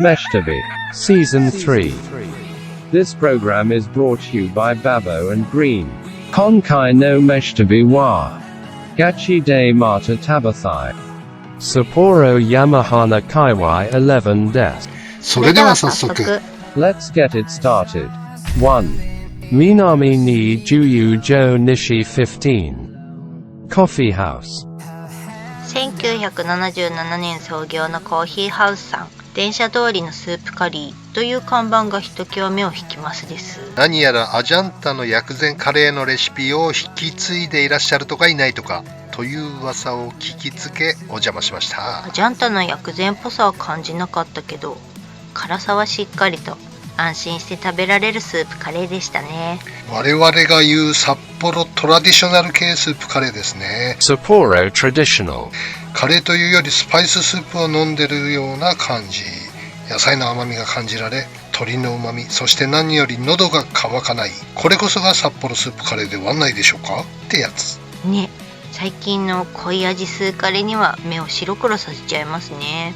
Meshtabi, Season 3. This program is brought to you by Babo and Green. Konkai no Meshtabi wa Gachi de Mata Tabathai. Sapporo Yamahana Kaiwai 11 des. それでは早速、 Let's get it started. 1. Minami ni Juyu Jo Nishi 15. Coffee House. 1977年創業のコーヒーハウスさん、電車通りのスープカリーという看板がひときわ目を引きますです。何やらアジャンタの薬膳カレーのレシピを引き継いでいらっしゃるとかいないとかという噂を聞きつけお邪魔しました。アジャンタの薬膳っぽさは感じなかったけど、辛さはしっかりと安心して食べられるスープカレーでしたね。我々が言う札幌トラディショナル系スープカレーですね。 Sapporo Traditional. カレーというよりスパイススープを飲んでるような感じ。野菜の甘みが感じられ、鶏の旨み、そして何より喉が渇かない。これこそが札幌スープカレーではないでしょうかってやつね。最近の濃い味スーカレーには目を白黒させちゃいますね。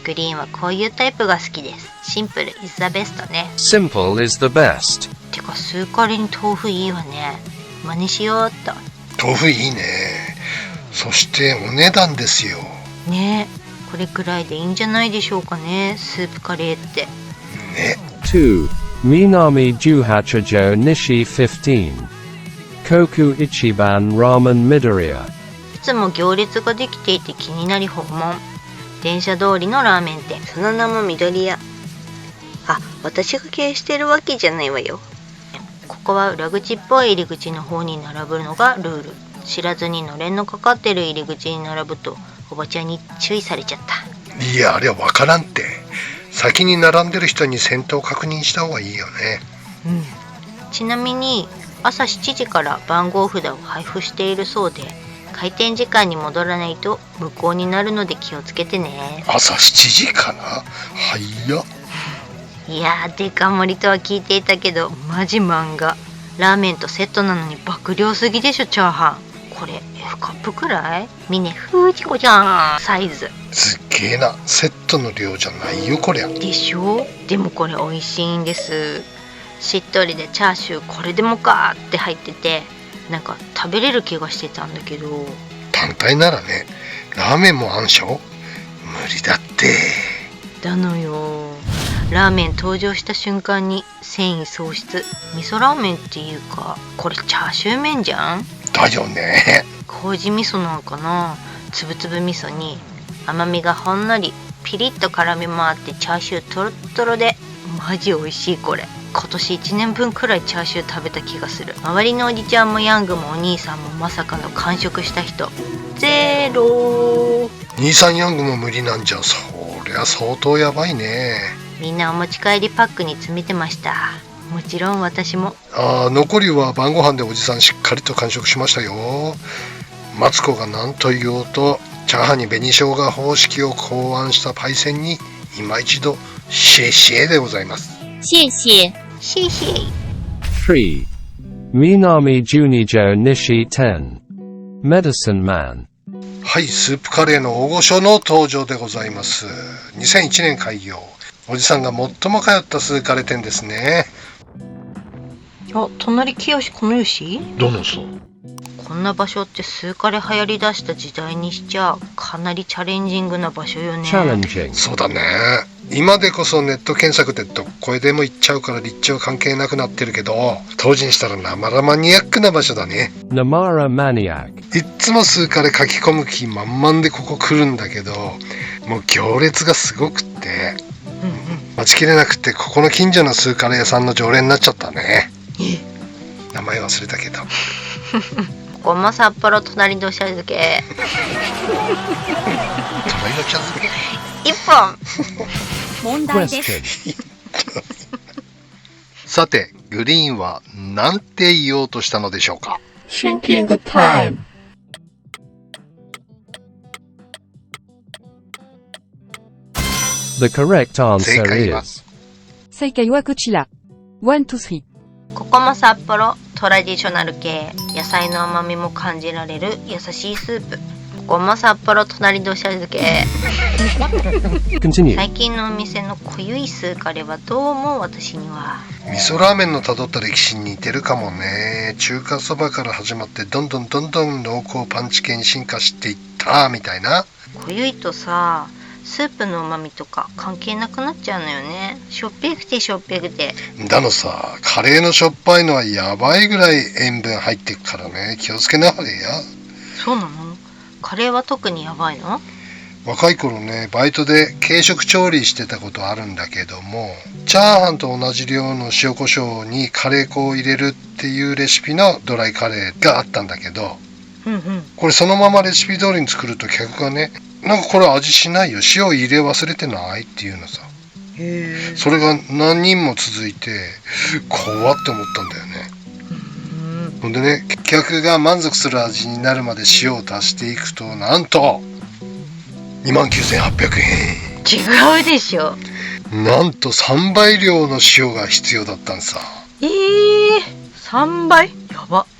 グリーンはこういうタイプが好きです。シンプル is the best ね。 Simple is the best. てかスーカレーに豆腐いいわね。真似しようっと。豆腐いいね。そしてお値段ですよねえ、これくらいでいいんじゃないでしょうかね、スープカレーってね。 2. Minami Juhachajo Nishi 15. Koku Ichiban Ramen Midoriya. いつも行列ができていて気になり訪問。電車通りのラーメン店、その名も緑屋。あ、私が経営してるわけじゃないわよ。ここは裏口っぽい入り口の方に並ぶのがルール。知らずにのれんのかかってる入り口に並ぶとおばちゃんに注意されちゃった。いや、あれは分からんって。先に並んでる人に先頭確認した方がいいよね。ちなみに朝7時から番号札を配布しているそうで、開店時間に戻らないと無効になるので気をつけてね。朝7時かな。早っ。いやー、デカ盛りとは聞いていたけどマジ漫画。ラーメンとセットなのに爆量すぎでしょ。チャーハンこれ F カップくらい？峰フージコじゃんサイズ。すっげえな。セットの量じゃないよこりゃ。でしょ。でもこれ美味しいんです。しっとりでチャーシューこれでもかって入ってて、なんか食べれる気がしてたんだけど。単体ならね。ラーメンもあんしょ。無理だって。だのよ。ラーメン登場した瞬間に繊維喪失。味噌ラーメンっていうかこれチャーシュー麺じゃん。だよね。麹味噌なんかな。つぶつぶ味噌に甘みがほんのり、ピリッと辛みもあってチャーシュートロットロでマジ美味しい。これ今年1年分くらいチャーシュー食べた気がする。周りのおじちゃんもヤングもお兄さんもまさかの完食した人ゼロ。兄さんヤングも無理なんじゃ。そりゃ相当やばいね。みんなお持ち帰りパックに詰めてました。もちろん私も。残りは晩ご飯でおじさんしっかりと完食しましたよ。マツコが何と言おうとチャーハンに紅生姜方式を考案したパイセンに今一度シェイシェイでございます。谢谢。シーシー。 3. Minami Junijo Nishi 10. Medicine Man. はい、スープカレーの大御所の登場でございます。2001年開業。おじさんが最も通ったスーカレー店ですね。あ、隣清このよし。どのそう。こんな場所ってスーカレー流行り出した時代にしちゃかなりチャレンジングな場所よね。 Challenging. そうだね。今でこそネット検索でどこへでも行っちゃうから立地は関係なくなってるけど、当時にしたらなまらマニアックな場所だね。 Namara Maniac. いっつもスーカレー書き込む気満々でここ来るんだけど、もう行列がすごくって待ちきれなくて、ここの近所のスーカレー屋さんの常連になっちゃったね。名前忘れたけど。ここも札幌隣の茶漬け隣の茶漬け一本。問題です。 Question. さて、グリーンはなんて言おうとしたのでしょうか。 Thinking the time. The correct answer 正解は is 正解はこちら。1, 2, 3。ここも札幌トラディショナル系、野菜の甘みも感じられる優しいスープ。こも札幌隣でおしゃれ漬け。 Continue. 最近のお店の濃ゆいスーカレはどうも私には。味噌ラーメンの辿った歴史に似てるかもね。中華そばから始まってどんどん濃厚パンチ系に進化していったみたいな。濃ゆいとさ、スープの旨味とか関係なくなっちゃうのよね。しょっぺくてしょっぺくて。だのさ、カレーのしょっぱいのはやばいぐらい塩分入ってくからね。気をつけなはれや。そうなの？カレーは特にやばいの？若い頃ね、バイトで軽食調理してたことあるんだけども、チャーハンと同じ量の塩コショウにカレー粉を入れるっていうレシピのドライカレーがあったんだけど、これそのままレシピ通りに作ると客がね、なんかこれ味しないよ、塩入れ忘れてないっていうのさ。それが何人も続いて怖って思ったんだよね。ほんでね、客が満足する味になるまで塩を足していくと、なんと 29,800 円。違うでしょ。なんと3倍量の塩が必要だったんさ。3倍？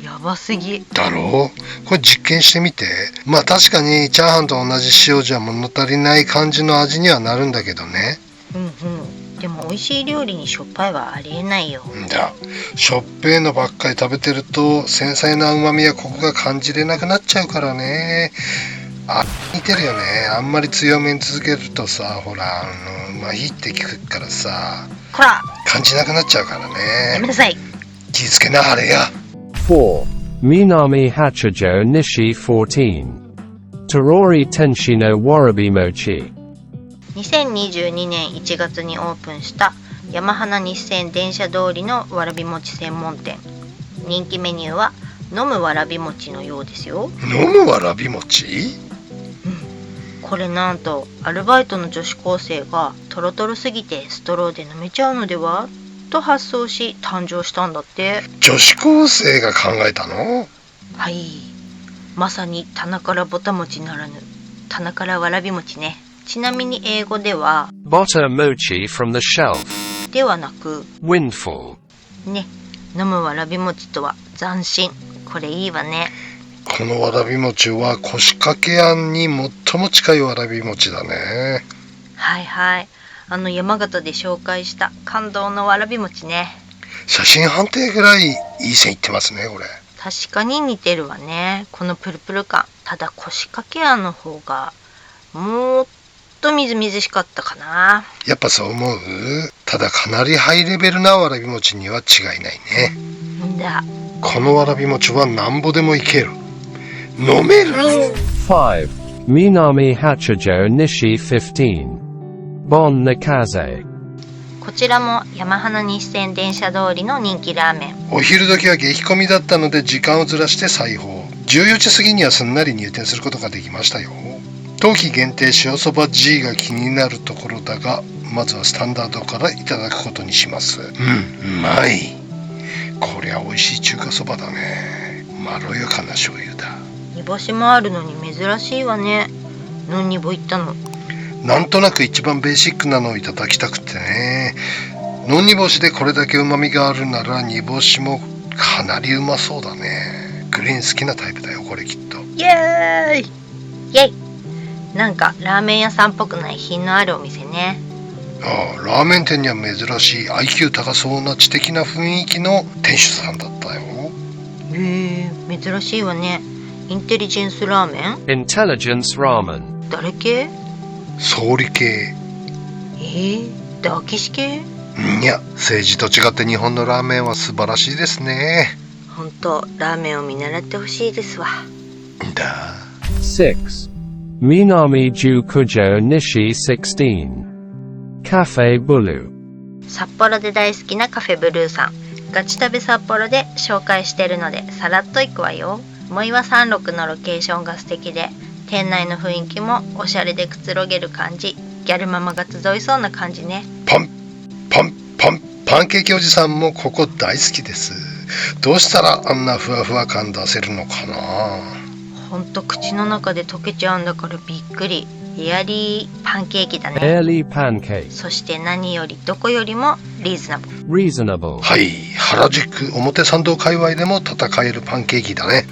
やばすぎ。だろう？これ実験してみて。まあ確かにチャーハンと同じ塩じゃ物足りない感じの味にはなるんだけどね。でも美味しい料理にしょっぱいはありえないよ。しょっぺーのばっかり食べてると繊細な旨味やコクが感じれなくなっちゃうからね。似てるよね。あんまり強めに続けるとさ、ほら麻痺って聞くからさ、こら感じなくなっちゃうからね。やめなさい。気ぃつけなはれや。4. Minami Hachijo Nishi 14. Torori Tenshi no Warabi Mochi. 2022年1月にオープンした山花日線電車通りのわらび餅専門店。人気メニューは飲むわらび餅のようですよ。飲むわらび餅？これなんとアルバイトの女子高生がトロトロすぎてストローで飲めちゃうのではと発想し誕生したんだって。女子高生が考えたの？はい、まさに棚からぼた餅ならぬ棚からわらび餅ね。ちなみに英語では Butter mochi from the shelf. ではなく Windfall. ね、飲むわらび餅とは斬新。これいいわね。このわらび餅は腰掛けあんに最も近いわらび餅だね。はいはい、山形で紹介した感動のわらび餅ね。写真判定ぐらいいい線いってますね、これ。確かに似てるわね、このプルプル感。ただ腰掛けあんの方がもっとみずみずしかったかな。やっぱそう思う？ただかなりハイレベルなわらび餅には違いないね。んだ。このわらび餅はなんぼでもいける。飲める。5. Minami Hachijo Nishi 15. Bon Nakaze. こちらも山花日線電車通りの人気ラーメン。お昼時は激混みだったので時間をずらして再放。14時過ぎにはすんなり入店することができましたよ。冬季限定塩そば G が気になるところだが、まずはスタンダードからいただくことにします。うまい。こりゃ美味しい中華そばだね。まろやかな醤油だ。煮干しもあるのに珍しいわね。何にぼ言ったの？なんとなく一番ベーシックなのをいただきたくてね。のん煮干しでこれだけ旨味があるなら煮干しもかなりうまそうだね。グリーン好きなタイプだよ、これきっと。イエーイイエイ。なんかラーメン屋さんっぽくない品のあるお店ね。ラーメン店には珍しい IQ 高そうな知的な雰囲気の店主さんだったよ。珍しいわね。インテリジェンスラーメン？ Intelligence Ramen. 誰系？総理系。ダキシ系？いや、政治と違って日本のラーメンは素晴らしいですね。ほんとラーメンを見習ってほしいですわ。だ。6. Minami Jukujo Nishi 16. Cafe Bulu. 札幌で大好きなカフェブルーさん。ガチ旅札幌で紹介してるのでさらっと行くわよ。藻岩36のロケーションが素敵で、店内の雰囲気もおしゃれでくつろげる感じ。ギャルママが集いそうな感じね。パンケーキおじさんもここ大好きです。どうしたらあんなふわふわ感出せるのかな。ほんと口の中で溶けちゃうんだからびっくり。エアリーパンケーキだね。Early pancake. そして何よりどこよりもリーズナブル。Reasonable. はい、原宿表参道界隈でも戦えるパンケーキだね。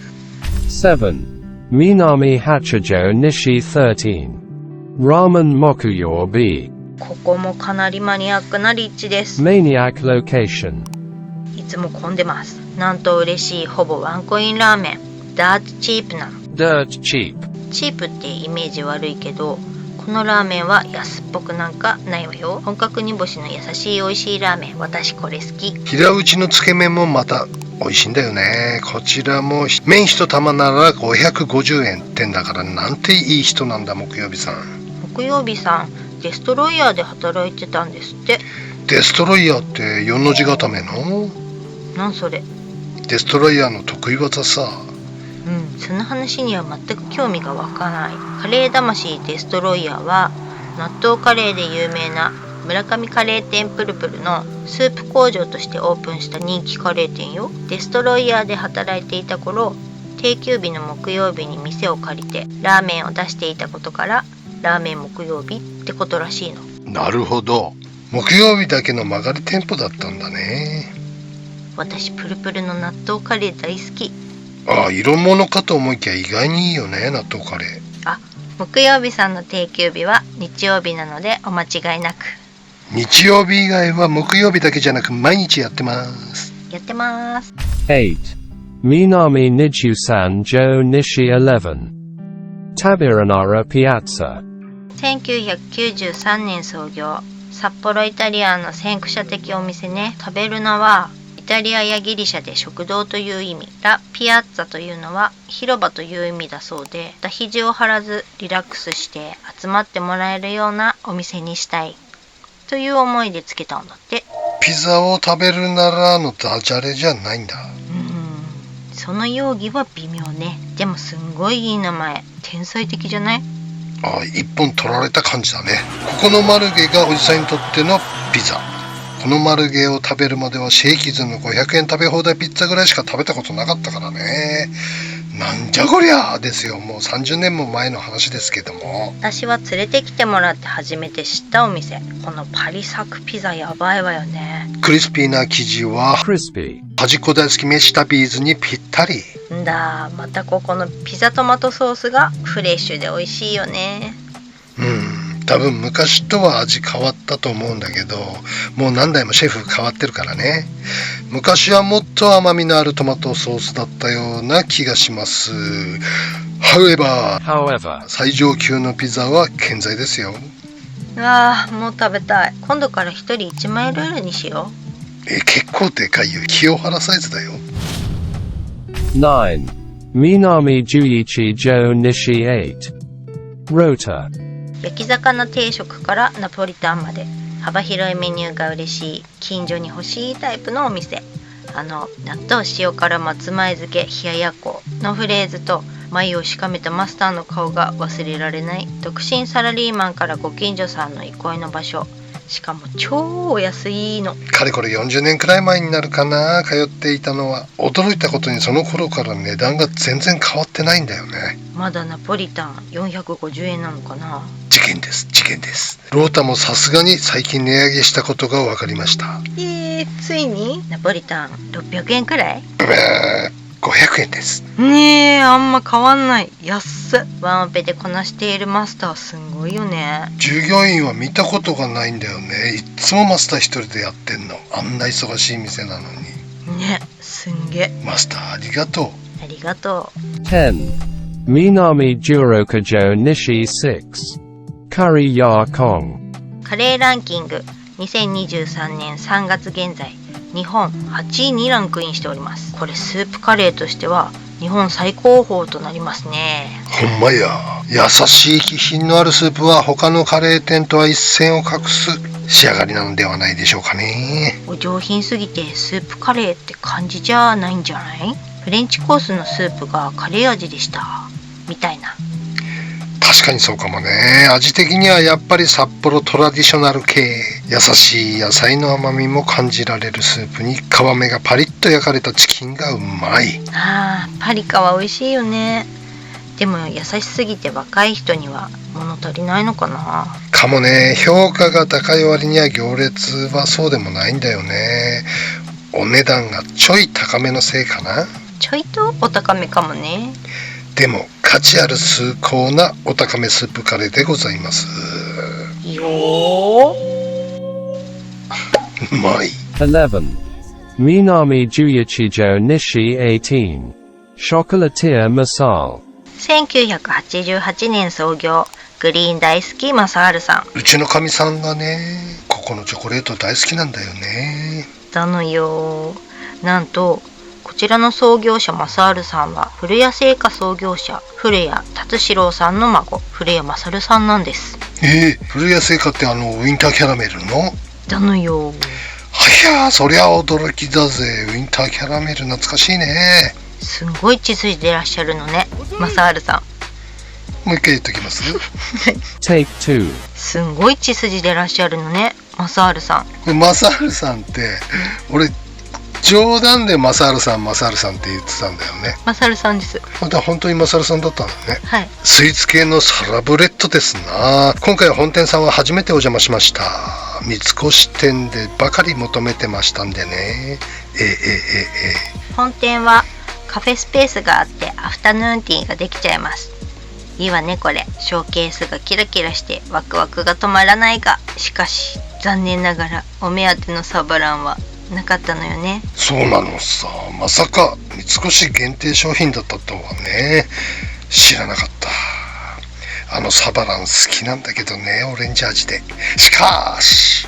7. Minami Hachijo Nishi 13. Ramen Mokuyobi. ここもかなりマニアックな立地です。 Maniac Location. いつも混んでます。なんと嬉しいほぼワンコインラーメン。ダーツチープなの。 Dirt cheap. チープってイメージ悪いけど、このラーメンは安っぽくなんかないわよ。本格煮干しの優しい美味しいラーメン。私これ好き。平打ちのつけ麺もまた美味しいんだよね。こちらも麺一玉なら550円ってんだから、なんていい人なんだ木曜日さん。木曜日さん、デストロイヤーで働いてたんですって。デストロイヤーって4の字固めの？なんそれ？デストロイヤーの得意技さ。その話には全く興味が湧かない。カレー魂デストロイヤーは納豆カレーで有名な村上カレー店プルプルのスープ工場としてオープンした人気カレー店よ。デストロイヤーで働いていた頃、定休日の木曜日に店を借りてラーメンを出していたことからラーメン木曜日ってことらしいの。なるほど、木曜日だけの曲がり店舗だったんだね。私プルプルの納豆カレー大好き。ああ、色物かと思いきや意外にいいよね、納豆カレー。あ、木曜日さんの定休日は日曜日なのでお間違いなく。日曜日以外は木曜日だけじゃなく毎日やってます。やってます。 8. Minami Nijusan Jo Nishi 11. Tabiranara Piazza. 1993年創業、札幌イタリアンの先駆者的お店ね。タベルナはイタリアやギリシャで食堂という意味、ラ・ピアッツァというのは広場という意味だそうで、肘を張らずリラックスして集まってもらえるようなお店にしたいという思いでつけたんだって。ピザを食べるならのダジャレじゃないんだ。その容疑は微妙ね。でもすんごいいい名前。天才的じゃない？ああ、一本取られた感じだね。ここのマルゲがおじさんにとってのピザ。このマルゲを食べるまではシェイキーズの500円食べ放題ピッツァぐらいしか食べたことなかったからね。なんじゃこりゃですよ。もう30年も前の話ですけども。私は連れてきてもらって初めて知ったお店。このパリサクピザやばいわよね。クリスピーな生地は Crispy. 端っこ大好きメシタビーズにぴったり。んだ、またここのピザトマトソースがフレッシュで美味しいよね。多分昔とは味変わったと思うんだけど、もう何代もシェフ変わってるからね。昔はもっと甘みのあるトマトソースだったような気がします。However, 最上級のピザは健在ですよ。うわあ、もう食べたい。今度から1人1マイルールにしよ結構でかいよ。清原サイズだよ。9. Minami Juichi Jo Nishi 8. Rota. う。焼き魚定食からナポリタンまで幅広いメニューが嬉しい近所に欲しいタイプのお店。納豆塩辛松前漬け冷ややっこのフレーズと眉をしかめたマスターの顔が忘れられない。独身サラリーマンからご近所さんの憩いの場所。しかも超お安いの。かれこれ40年くらい前になるかな、通っていたのは。驚いたことにその頃から値段が全然変わってないんだよね。まだナポリタン450円なのかな。事件です。ロータもさすがに最近値上げしたことが分かりました。ついにナポリタン600円くらい500円です。ねえ、あんま変わんない。安っ。ワンオペでこなしているマスターすんごいよね。従業員は見たことがないんだよね。いっつもマスター一人でやってんの。あんな忙しい店なのにね、すんげ。マスターありがとう。ありがとう。 10. Minami Juroka Jo Nishi 6. Curry Ya Kong. カレーランキング2023年3月現在日本8位にランクインしております。これスープカレーとしては日本最高峰となりますね。ほんまや。優しい気品のあるスープは他のカレー店とは一線を画す仕上がりなのではないでしょうかね。お上品すぎてスープカレーって感じじゃないんじゃない？フレンチコースのスープがカレー味でしたみたいな。確かにそうかもね。味的にはやっぱり札幌トラディショナル系。優しい野菜の甘みも感じられるスープに皮目がパリッと焼かれたチキンがうまい。パリカは美味しいよね。でも優しすぎて若い人には物足りないのかな。かもね。評価が高い割には行列はそうでもないんだよね。お値段がちょい高めのせいかな。ちょいとお高めかもね。でも価値ある崇高なお高めスープカレーでございます。よー。うまい。11. Minami Juyachijo Nishi 18. Chocolatier Masal. 1988年創業、グリーン大好きマサールさん。うちのかみさんがね、ここのチョコレート大好きなんだよね。だのよ。なんとこちらの創業者マサールさんは古谷製菓創業者古谷達四郎さんの孫古谷勝さんなんです。古谷製菓ってウィンターキャラメルの？だのよ。はやー、そりゃ驚きだぜ。ウィンターキャラメル懐かしいね。すんごい血筋でいらっしゃるのね、マサールさもう一回言っときます。Take 2. すんごい血筋でいらっしゃるのね、マサールさん。マサールさんって俺冗談でマサールさんって言ってたんだよね。マサールさんです。本当にマサールさんだったんだね。はい。スイーツ系のサラブレッドですな。今回は本店さんは初めてお邪魔しました。三越店でばかり求めてましたんでね。本店はカフェスペースがあってアフタヌーンティーができちゃいます。いいわねこれ。ショーケースがキラキラしてワクワクが止まらないが、しかし残念ながらお目当てのサバランはなかったのよね。そうなのさ。まさか三越限定商品だったとはね。知らなかった。サバラン好きなんだけどね、オレンジ味で。しかし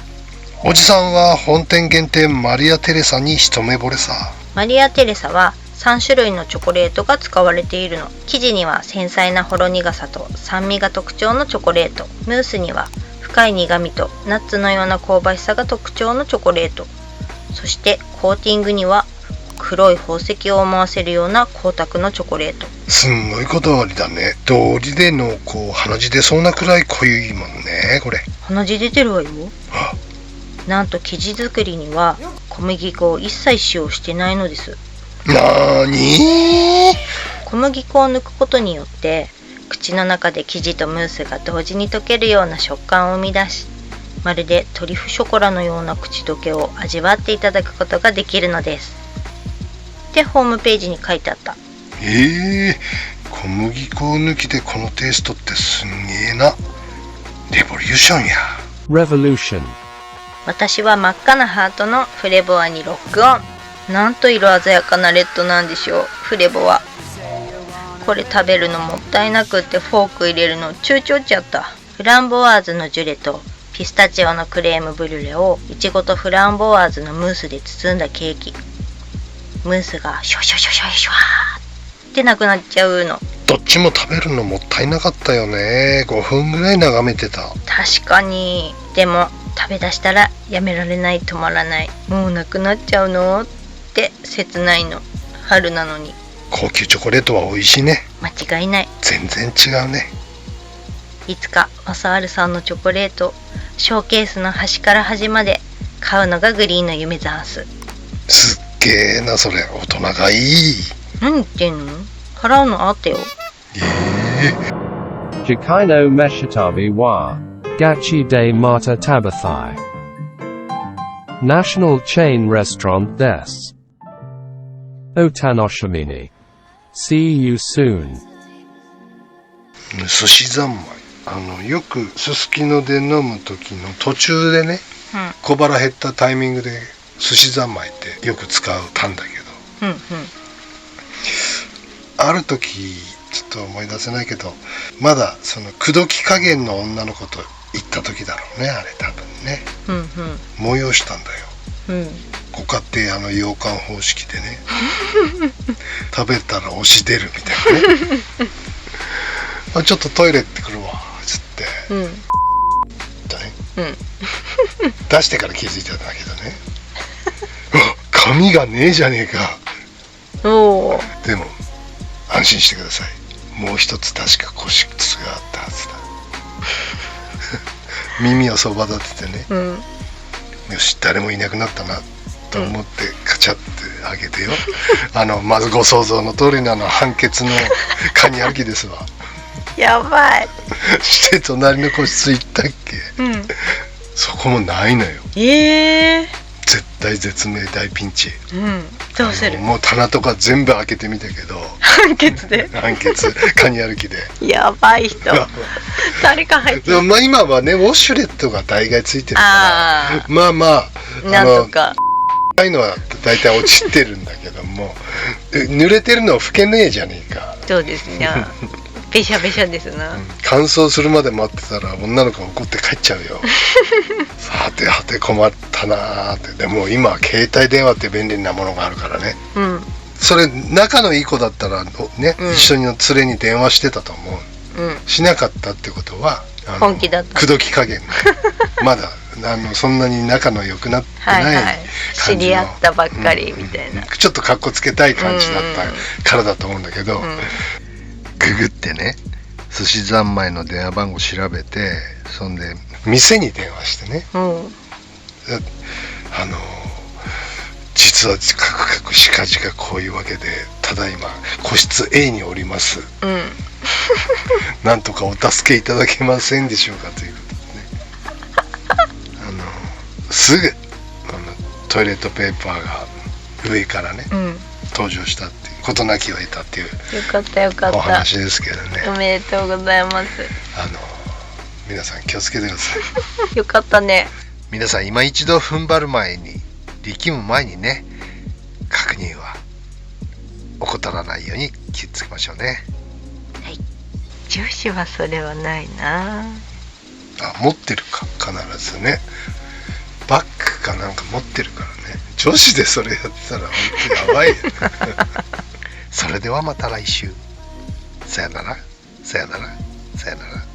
おじさんは本店限定マリアテレサに一目惚れさ。マリアテレサは3種類のチョコレートが使われているの。生地には繊細なほろ苦さと酸味が特徴のチョコレート、ムースには深い苦味とナッツのような香ばしさが特徴のチョコレート、そしてコーティングには黒い宝石を思わせるような光沢のチョコレート。すんごいこだわりだね。道理で濃厚、鼻血出そうなくらい濃いもんねこれ。鼻血出てるわよ。あ、なんと生地作りには小麦粉を一切使用してないのです。なーにー。小麦粉を抜くことによって口の中で生地とムースが同時に溶けるような食感を生み出し、まるでトリュフショコラのような口どけを味わっていただくことができるのですってホームページに書いてあった。小麦粉抜きでこのテイストってすんげえな。レボリューションや。 Revolution. 私は真っ赤なハートのフレボアにロックオン。なんと色鮮やかなレッドなんでしょう、フレボア。これ食べるのもったいなくってフォーク入れるの躊躇っちゃった。フランボワーズのジュレとピスタチオのクレームブリュレをいちごとフランボワーズのムースで包んだケーキ。ムースがシュワシュワシュワシュワシュワーってなくなっちゃうの。どっちも食べるのもったいなかったよね。5分ぐらい眺めてた。確かに。でも食べ出したらやめられない、止まらない。もうなくなっちゃうのって切ないの。春なのに。高級チョコレートは美味しいね。間違いない。全然違うね。いつかマサールさんのチョコレートショーケースの端から端まで買うのがグリーンの夢ざんす。すっげえなそれ。大人がいい。何言ってんの。払うのあったよ。Jikaino Meshitabi wa. Gachi de Mata Tabathai. National chain restaurant des. Otanoshimini. See you soon. 寿司三昧。よくすすきので飲む時の途中でね、小腹減ったタイミングで寿司三昧ってよく使ったんだけど、ある時ちょっと思い出せないけど、まだその口説き加減の女の子と行った時だろうね、あれ多分ね。催したんだよ。ご家庭羊羹方式でね食べたら押し出るみたいなねちょっとトイレ行ってくるわつって、出してから気づいてたんだけどね髪がねえじゃねえか。でも安心してください。もう一つ確か個室があったはずだ耳をそば立ててね、よし誰もいなくなったなと思ってカチャってあげてよまずご想像の通りの判決のカニ歩きですわやばいして隣の個室行ったっけ、そこもないのよ。絶対絶命大ピンチ。どうする？もう棚とか全部開けてみたけど判決で判決カニ歩きでやばい人誰か入ってる。まあ今はねウォシュレットが大概ついてるからまあまあなんとかああいうのは大体落ちてるんだけども濡れてるのは拭けねえじゃねえか。そうですねべしゃべしゃですな、乾燥するまで待ってたら女の子が怒って帰っちゃうよはてはて困ったなーって。でも今は携帯電話って便利なものがあるからね、それ仲のいい子だったらね、一緒にの連れに電話してたと思う、しなかったってことは本気だった口説き加減まだそんなに仲の良くなってない知り合ったばっかりみたいな、ちょっとカッコつけたい感じだったからだと思うんだけど、ググってね寿司三昧の電話番号調べて、そんで店に電話してね、実はカクしかじかこういうわけでただいま個室 A におります、なんとかお助けいただけませんでしょうかということでねすぐトイレットペーパーが上からね、登場したっていう事なきを得たっていうよかったよかったお話ですけどね。おめでとうございます皆さん気をつけてくださいよかったね。皆さん今一度踏ん張る前に力む前にね確認は怠らないように気をつけましょうね。はい、女子はそれはないな。持ってるか必ずねバッグかなんか持ってるからね。女子でそれやってたら本当やばいよそれではまた来週。さよならさよならさよなら。